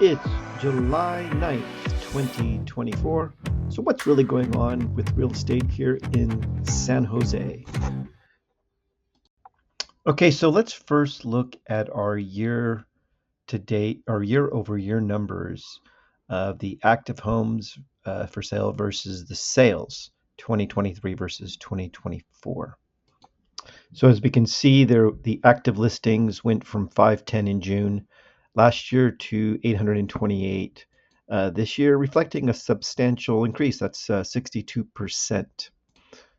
It's July 9th, 2024. So what's really going on with real estate here in San Jose? Okay, so let's first look at our year to date or year over year numbers of the active homes for sale versus the sales, 2023 versus 2024. So as we can see there, the active listings went from 510 in June last year to 828 this year, reflecting a substantial increase. That's 62%.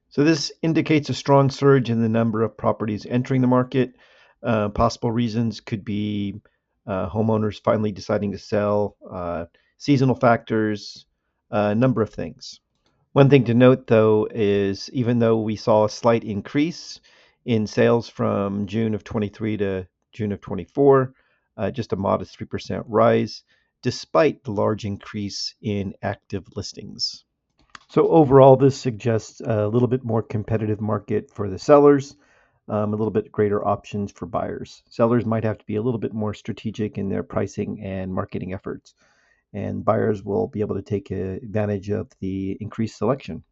So this indicates a strong surge in the number of properties entering the market. Possible reasons could be homeowners finally deciding to sell, seasonal factors, a number of things. One thing to note, though, is even though we saw a slight increase in sales from June of 23 to June of 24, just a modest 3% rise, despite the large increase in active listings. So overall, this suggests a little bit more competitive market for the sellers, a little bit greater options for buyers. Sellers might have to be a little bit more strategic in their pricing and marketing efforts, and buyers will be able to take advantage of the increased selection.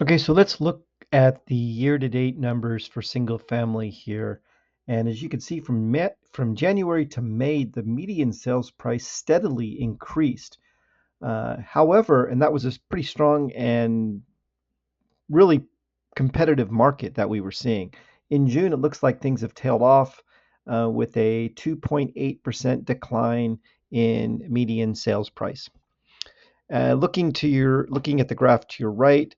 Okay, so let's look at the year-to-date numbers for single family here. And as you can see from January to May, the median sales price steadily increased. However, and that was a pretty strong and really competitive market that we were seeing. In June, it looks like things have tailed off with a 2.8% decline in median sales price. Looking at the graph to your right,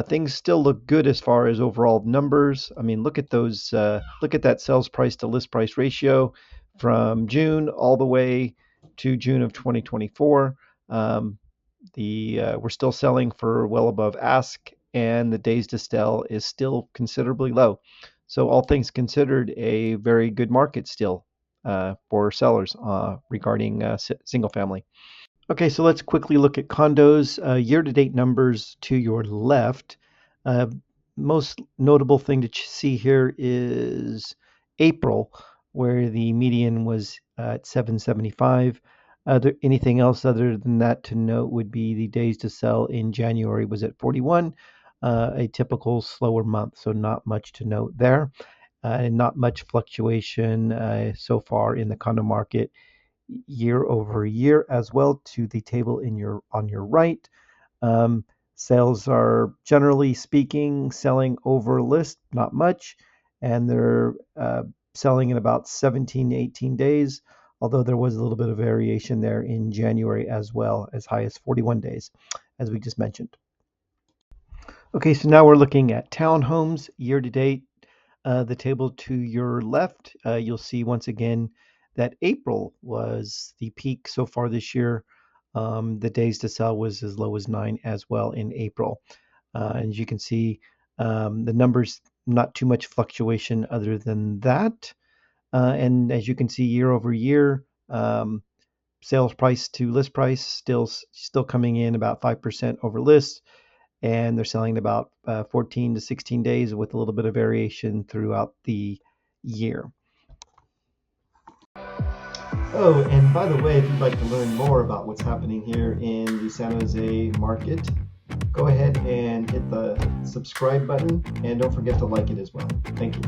things still look good as far as overall numbers. I mean, look at those. Look at that sales price to list price ratio from June all the way to June of 2024. We're still selling for well above ask, and the days to sell is still considerably low. So all things considered, a very good market still for sellers regarding single family. Okay, so let's quickly look at condos. Year-to-date numbers to your left. Uh, Most notable thing to see here is April, where the median was at 775. Anything else other than that to note would be the days to sell in January was at 41, a typical slower month, so not much to note there, and not much fluctuation so far in the condo market year over year as well. To the table on your right, um, sales are generally speaking selling over list, not much, and they're selling in about 17 to 18 days, although there was a little bit of variation there in January as well, as high as 41 days, as we just mentioned. Okay, so now we're looking at townhomes year to date. The table to your left, you'll see once again that April was the peak so far this year. The days to sell was as low as 9 as well in April. And as you can see, the numbers, not too much fluctuation other than that. And as you can see, year over year, sales price to list price still coming in about 5% over list, and they're selling in about 14 to 16 days with a little bit of variation throughout the year. Oh, and by the way, if you'd like to learn more about what's happening here in the San Jose market, go ahead and hit the subscribe button, and don't forget to like it as well. Thank you.